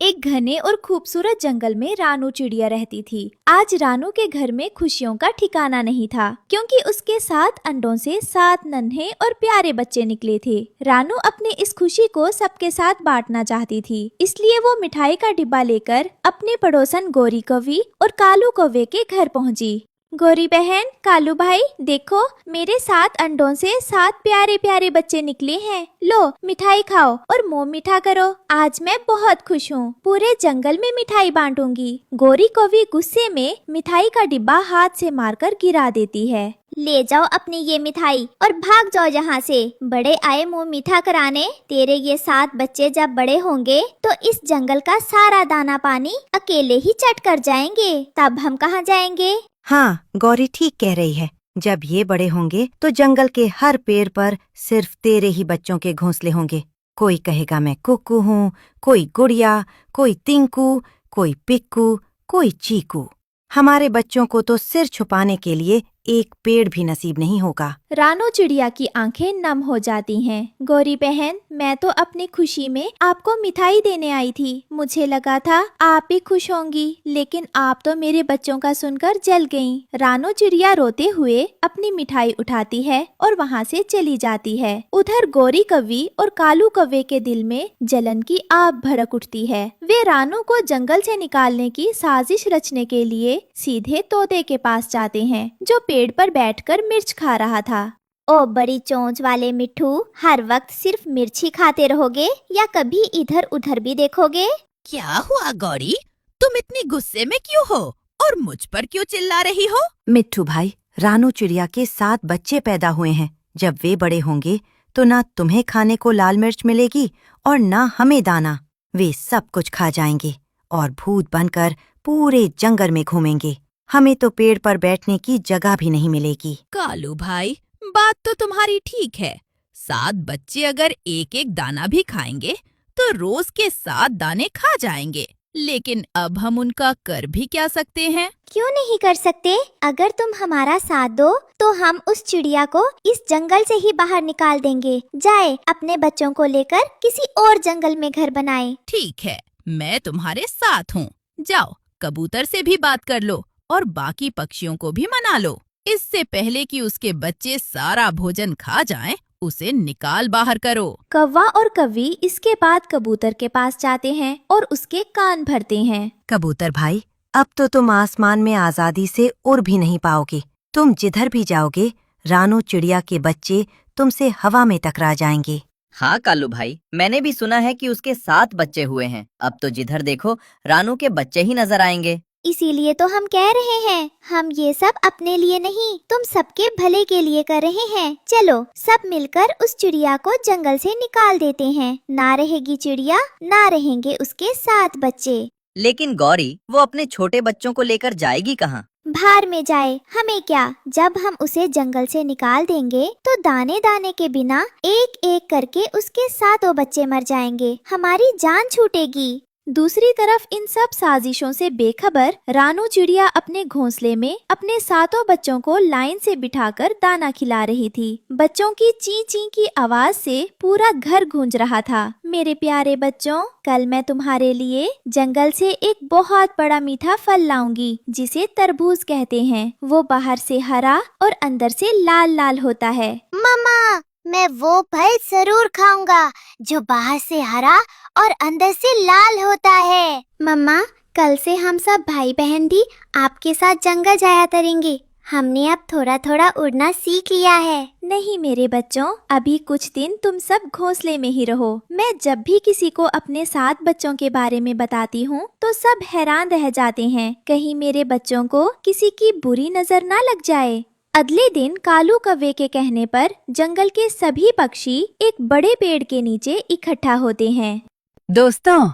एक घने और खूबसूरत जंगल में रानू चिड़िया रहती थी। आज रानू के घर में खुशियों का ठिकाना नहीं था, क्योंकि उसके 7 अंडों से 7 नन्हे और प्यारे बच्चे निकले थे। रानू अपनी इस खुशी को सबके साथ बांटना चाहती थी, इसलिए वो मिठाई का डिब्बा लेकर अपने पड़ोसन गोरी कौवी और कालू कौवे के घर पहुंची। गोरी बहन, कालू भाई, देखो मेरे 7 अंडों से 7 प्यारे प्यारे बच्चे निकले हैं। लो मिठाई खाओ और मुंह मीठा करो। आज मैं बहुत खुश हूँ, पूरे जंगल में मिठाई बांटूंगी। गोरी कौवी गुस्से में मिठाई का डिब्बा हाथ से मारकर गिरा देती है। ले जाओ अपनी ये मिठाई और भाग जाओ यहाँ से। बड़े आए मुंह मीठा कराने। तेरे ये 7 बच्चे जब बड़े होंगे तो इस जंगल का सारा दाना पानी अकेले ही चट कर जाएंगे। तब हम कहाँ जाएंगे? हाँ, गौरी ठीक कह रही है। जब ये बड़े होंगे तो जंगल के हर पेड़ पर सिर्फ तेरे ही बच्चों के घोंसले होंगे। कोई कहेगा मैं कुक्कू हूँ, कोई गुड़िया, कोई तिंकू, कोई पिक्कू, कोई चीकू। हमारे बच्चों को तो सिर छुपाने के लिए एक पेड़ भी नसीब नहीं होगा। रानू चिड़िया की आंखें नम हो जाती हैं। गोरी बहन, मैं तो अपनी खुशी में आपको मिठाई देने आई थी। मुझे लगा था आप भी खुश होंगी, लेकिन आप तो मेरे बच्चों का सुनकर जल गईं। रानू चिड़िया रोते हुए अपनी मिठाई उठाती है और वहाँ से चली जाती है। उधर गोरी कौवी और कालू कौवे के दिल में जलन की आग भड़क उठती है। वे रानू को जंगल से निकालने की साजिश रचने के लिए सीधे तोते के पास जाते हैं, जो पेड़ पर बैठकर मिर्च खा रहा था। ओ बड़ी चोंच वाले मिट्ठू, हर वक्त सिर्फ मिर्च ही खाते रहोगे या कभी इधर उधर भी देखोगे? क्या हुआ गौरी, तुम इतनी गुस्से में क्यों हो और मुझ पर क्यों चिल्ला रही हो? मिट्ठू भाई, रानू चिड़िया के 7 बच्चे पैदा हुए हैं। जब वे बड़े होंगे तो ना तुम्हें खाने को लाल मिर्च मिलेगी और ना हमें दाना। वे सब कुछ खा जाएंगे और भूत बनकर पूरे जंगल में घूमेंगे। हमें तो पेड़ पर बैठने की जगह भी नहीं मिलेगी। कालू भाई, बात तो तुम्हारी ठीक है। 7 बच्चे अगर एक एक दाना भी खाएंगे तो रोज के 7 दाने खा जाएंगे। लेकिन अब हम उनका कर भी क्या सकते हैं? क्यों नहीं कर सकते? अगर तुम हमारा साथ दो तो हम उस चिड़िया को इस जंगल से ही बाहर निकाल देंगे। जाए अपने बच्चों को लेकर किसी और जंगल में घर बनाए। ठीक है, मैं तुम्हारे साथ हूँ। जाओ, कबूतर से भी बात कर लो और बाकी पक्षियों को भी मना लो। इससे पहले कि उसके बच्चे सारा भोजन खा जाएं, उसे निकाल बाहर करो। कौवा और कौवी इसके बाद कबूतर के पास जाते हैं और उसके कान भरते हैं। कबूतर भाई, अब तो तुम आसमान में आजादी से उड़ भी नहीं पाओगे। तुम जिधर भी जाओगे, रानू चिड़िया के बच्चे तुमसे हवा में टकरा जाएंगे। हाँ कालू भाई, मैंने भी सुना है कि उसके 7 बच्चे हुए हैं। अब तो जिधर देखो रानू के बच्चे ही नजर आएंगे। इसीलिए तो हम कह रहे हैं, हम ये सब अपने लिए नहीं, तुम सबके भले के लिए कर रहे हैं। चलो सब मिलकर उस चिड़िया को जंगल से निकाल देते हैं। ना रहेगी चिड़िया, ना रहेंगे उसके 7 बच्चे। लेकिन गौरी, वो अपने छोटे बच्चों को लेकर जाएगी कहाँ? भार में जाए, हमें क्या। जब हम उसे जंगल से निकाल देंगे तो दाने दाने के बिना एक एक करके उसके 7 बच्चे मर जाएंगे। हमारी जान छूटेगी। दूसरी तरफ इन सब साजिशों से बेखबर रानू चिड़िया अपने घोंसले में अपने 7 बच्चों को लाइन से बिठाकर दाना खिला रही थी। बच्चों की ची ची की आवाज से पूरा घर गूंज रहा था। मेरे प्यारे बच्चों, कल मैं तुम्हारे लिए जंगल से एक बहुत बड़ा मीठा फल लाऊंगी, जिसे तरबूज कहते हैं। वो बाहर से हरा और अंदर से लाल लाल होता है। मम्मा, मैं वो फल जरूर खाऊंगा जो बाहर से हरा और अंदर से लाल होता है। मम्मा, कल से हम सब भाई बहन भी आपके साथ जंगल जाया करेंगे। हमने अब थोड़ा थोड़ा उड़ना सीख लिया है। नहीं मेरे बच्चों, अभी कुछ दिन तुम सब घोंसले में ही रहो। मैं जब भी किसी को अपने 7 बच्चों के बारे में बताती हूँ तो सब हैरान रह जाते हैं। कहीं मेरे बच्चों को किसी की बुरी नजर ना लग जाए। अगले दिन कालू कौवे के कहने पर जंगल के सभी पक्षी एक बड़े पेड़ के नीचे इकट्ठा होते हैं। दोस्तों,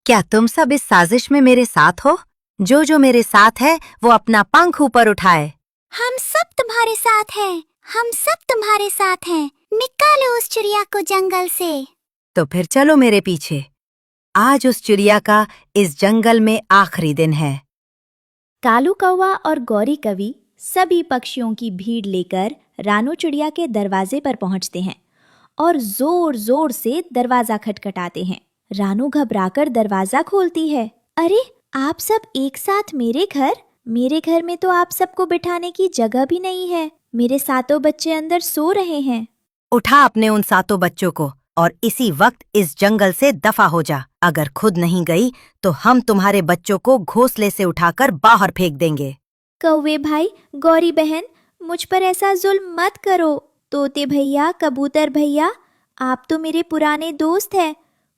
क्या तुम सब इस साजिश में मेरे साथ हो? जो मेरे साथ है वो अपना पंख ऊपर उठाए। हम सब तुम्हारे साथ हैं। हम सब तुम्हारे साथ हैं। निकालो उस चिड़िया को जंगल से। तो फिर चलो मेरे पीछे। आज उस चिड़िया का इस जंगल में आखिरी दिन है। कालू कौवा और गौरी कवि सभी पक्षियों की भीड़ लेकर रानू चिड़िया के दरवाजे पर पहुंचते हैं और जोर जोर से दरवाजा खटखटाते हैं। रानू घबराकर दरवाजा खोलती है। अरे, आप सब एक साथ मेरे घर में तो आप सबको बिठाने की जगह भी नहीं है। मेरे 7 बच्चे अंदर सो रहे हैं। उठा अपने उन 7 बच्चों को और इसी वक्त इस जंगल से दफा हो जा। अगर खुद नहीं गई तो हम तुम्हारे बच्चों को घोंसले से उठाकर बाहर फेंक देंगे। कौवे भाई, गौरी बहन, मुझ पर ऐसा जुल्म मत करो। तोते भैया, कबूतर भैया, आप तो मेरे पुराने दोस्त हैं।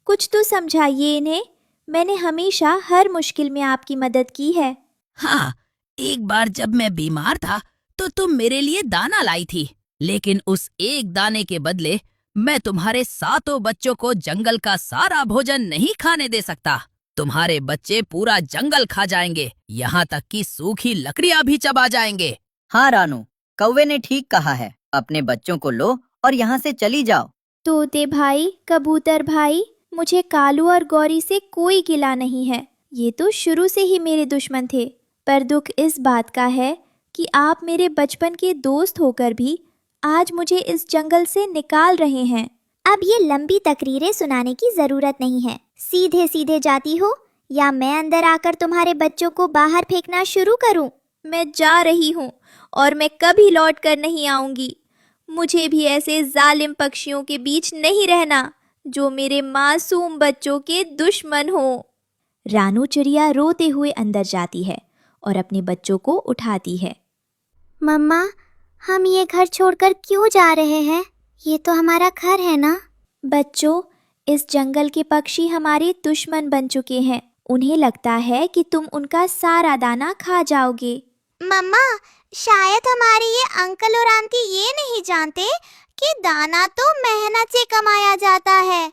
कुछ तो समझाइए इन्हें। मैंने हमेशा हर मुश्किल में आपकी मदद की है। हाँ, एक बार जब मैं बीमार था तो तुम मेरे लिए दाना लाई थी, लेकिन उस एक दाने के बदले मैं तुम्हारे 7 बच्चों को जंगल का सारा भोजन नहीं खाने दे सकता। तुम्हारे बच्चे पूरा जंगल खा जाएंगे, यहाँ तक कि सूखी लकड़ियाँ भी चबा जाएंगे। हाँ रानू, कौवे ने ठीक कहा है। अपने बच्चों को लो और यहाँ से चली जाओ। तोते भाई, कबूतर भाई, मुझे कालू और गौरी से कोई गिला नहीं है। ये तो शुरू से ही मेरे दुश्मन थे। पर दुख इस बात का है कि आप मेरे बचपन के दोस्त होकर भी आज मुझे इस जंगल से निकाल रहे हैं। अब ये लंबी तकरीरें सुनाने की जरूरत नहीं है। सीधे सीधे जाती हो या मैं अंदर आकर तुम्हारे बच्चों को बाहर फेंकना शुरू करूं? मैं जा रही हूँ और मैं कभी लौट कर नहीं आऊंगी। मुझे भी ऐसे जालिम पक्षियों के बीच नहीं रहना जो मेरे मासूम बच्चों के दुश्मन हो। रानू चिड़िया रोते हुए अंदर जाती है और अपने बच्चों को उठाती है। मम्मा, हम ये घर छोड़कर क्यों जा रहे हैं? ये तो हमारा घर है ना? बच्चों, इस जंगल के पक्षी हमारे दुश्मन बन चुके हैं। उन्हें लगता है कि तुम उनका सारा दाना खा जाओगे। मम्मा, शायद हमारे ये अंकल और आंटी ये नहीं जानते कि दाना तो मेहनत से कमाया जाता है।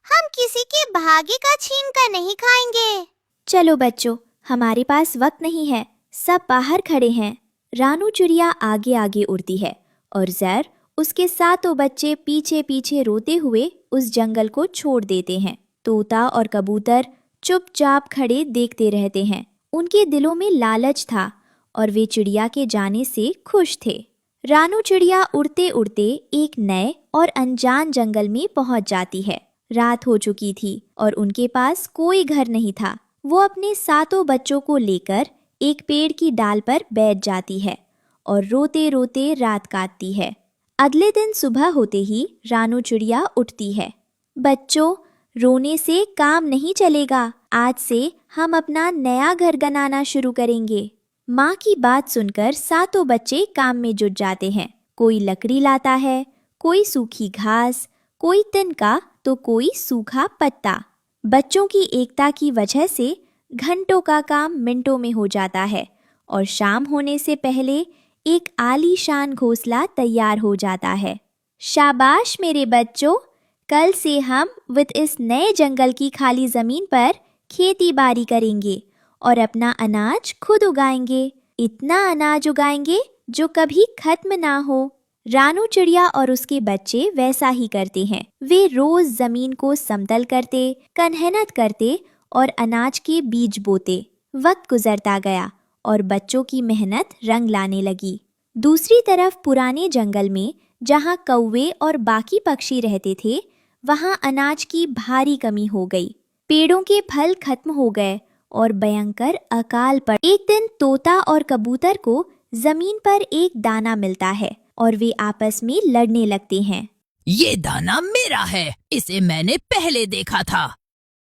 हम किसी के भाग्य का छीन कर नहीं खाएंगे। चलो बच्चों, हमारे पास वक्त नहीं है। सब बाहर खड़े हैं। रानू चिड़िया आगे आगे उड़ती है और ज़ैर उसके 7 बच्चे पीछे पीछे रोते हुए उस जंगल को छोड़ देते हैं। तोता और कबूतर चुपचाप खड़े देखते रहते हैं। उनके दिलों में लालच था और वे चिड़िया के जाने से खुश थे। रानू चिड़िया उड़ते उड़ते एक नए और अनजान जंगल में पहुंच जाती है। रात हो चुकी थी और उनके पास कोई घर नहीं था। वो अपने 7 बच्चों को लेकर एक पेड़ की डाल पर बैठ जाती है और रोते रोते रात काटती है। अगले दिन सुबह होते ही रानू चिड़िया उठती है। बच्चों, रोने से काम नहीं चलेगा। आज से हम अपना नया घर बनाना शुरू करेंगे। माँ की बात सुनकर 7 बच्चे काम में जुट जाते हैं। कोई लकड़ी लाता है, कोई सूखी घास, कोई तिनका तो कोई सूखा पत्ता। बच्चों की एकता की वजह से घंटों का काम मिनटों में हो जाता है और शाम होने से पहले एक आलीशान घोंसला तैयार हो जाता है। शाबाश मेरे बच्चों, कल से हम विद इस नए जंगल की खाली ज़मीन पर खेती बाड़ी करेंगे और अपना अनाज खुद उगाएंगे। इतना अनाज उगाएंगे जो कभी खत्म ना हो। रानू चिड़िया और उसके बच्चे वैसा ही करते हैं। वे रोज जमीन को समतल करते, कनहनत करते और अनाज के बीज बोते। वक्त गुजरता गया और बच्चों की मेहनत रंग लाने लगी। दूसरी तरफ पुराने जंगल में जहाँ कौवे और बाकी पक्षी रहते थे, वहाँ अनाज की भारी कमी हो गई। पेड़ों के फल खत्म हो गए और भयंकर अकाल पड़। एक दिन तोता और कबूतर को जमीन पर एक दाना मिलता है और वे आपस में लड़ने लगते हैं। ये दाना मेरा है, इसे मैंने पहले देखा था।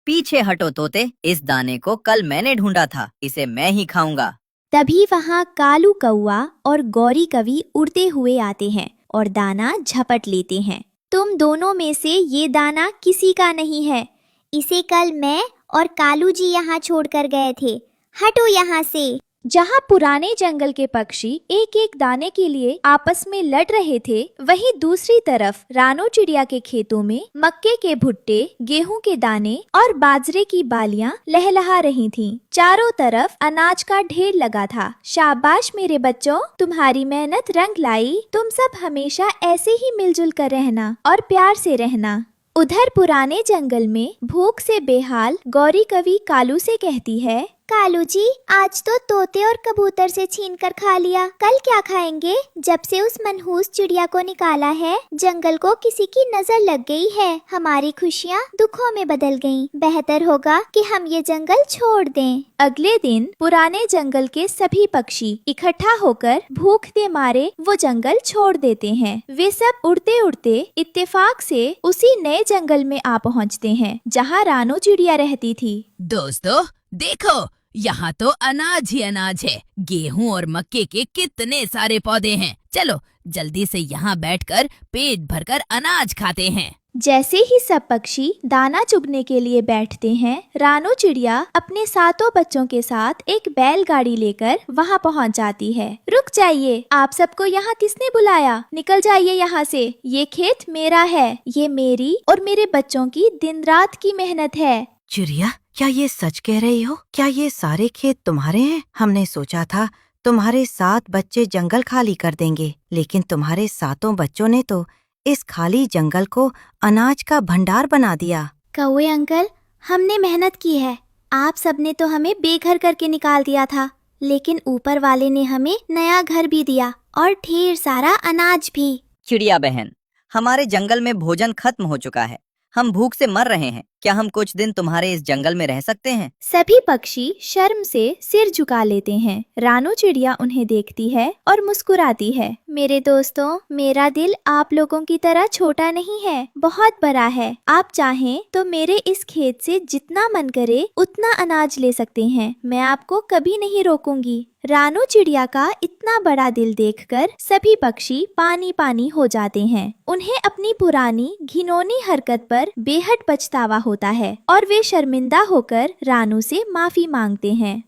पीछे हटो तोते, इस दाने को कल मैंने ढूंढा था, इसे मैं ही खाऊंगा। तभी वहाँ कालू कौआ और गौरी कवि उड़ते हुए आते हैं और दाना झपट लेते हैं। तुम दोनों में से ये दाना किसी का नहीं है। इसे कल मैं और कालू जी यहाँ छोड़कर गए थे। हटो यहाँ से। जहाँ पुराने जंगल के पक्षी एक एक दाने के लिए आपस में लड़ रहे थे, वहीं दूसरी तरफ रानू चिड़िया के खेतों में मक्के के भुट्टे, गेहूं के दाने और बाजरे की बालियां लहलहा रही थीं। चारों तरफ अनाज का ढेर लगा था। शाबाश मेरे बच्चों, तुम्हारी मेहनत रंग लाई। तुम सब हमेशा ऐसे ही मिलजुल कर रहना और प्यार से रहना। उधर पुराने जंगल में भूख से बेहाल गौरी कवि कालू से कहती है, कालू जी, आज तो तोते और कबूतर से छीन कर खा लिया, कल क्या खाएंगे? जब से उस मनहूस चिड़िया को निकाला है, जंगल को किसी की नजर लग गई है। हमारी खुशियाँ दुखों में बदल गईं। बेहतर होगा कि हम ये जंगल छोड़ दें। अगले दिन पुराने जंगल के सभी पक्षी इकट्ठा होकर भूख के मारे वो जंगल छोड़ देते हैं। वे सब उड़ते उड़ते इत्तेफाक से उसी नए जंगल में आ पहुंचते हैं जहां रानू चिड़िया रहती थी। दोस्तों देखो, यहाँ तो अनाज ही अनाज है। गेहूं और मक्के के कितने सारे पौधे हैं। चलो जल्दी से यहाँ बैठकर पेट भरकर अनाज खाते हैं। जैसे ही सब पक्षी दाना चुगने के लिए बैठते हैं, रानू चिड़िया अपने 7 बच्चों के साथ एक बैलगाड़ी लेकर वहाँ पहुँच जाती है। रुक जाइए, आप सबको यहाँ किसने बुलाया? निकल जाइए यहाँ से। ये खेत मेरा है। ये मेरी और मेरे बच्चों की दिन रात की मेहनत है। चिड़िया, क्या ये सच कह रही हो? क्या ये सारे खेत तुम्हारे हैं? हमने सोचा था तुम्हारे 7 बच्चे जंगल खाली कर देंगे, लेकिन तुम्हारे 7 बच्चों ने तो इस खाली जंगल को अनाज का भंडार बना दिया। कौवे अंकल, हमने मेहनत की है। आप सबने तो हमें बेघर करके निकाल दिया था, लेकिन ऊपर वाले ने हमें नया घर भी दिया और ढेर सारा अनाज भी। चिड़िया बहन, हमारे जंगल में भोजन खत्म हो चुका है। हम भूख से मर रहे हैं। क्या हम कुछ दिन तुम्हारे इस जंगल में रह सकते हैं? सभी पक्षी शर्म से सिर झुका लेते हैं। रानू चिड़िया उन्हें देखती है और मुस्कुराती है। मेरे दोस्तों, मेरा दिल आप लोगों की तरह छोटा नहीं है, बहुत बड़ा है। आप चाहें तो मेरे इस खेत से जितना मन करे उतना अनाज ले सकते हैं। मैं आपको कभी नहीं रोकूंगी। रानू चिड़िया का इतना बड़ा दिल देखकर सभी पक्षी पानी पानी हो जाते हैं। उन्हें अपनी पुरानी घिनौनी हरकत पर बेहद पछतावा होता है और वे शर्मिंदा होकर रानू से माफी मांगते हैं।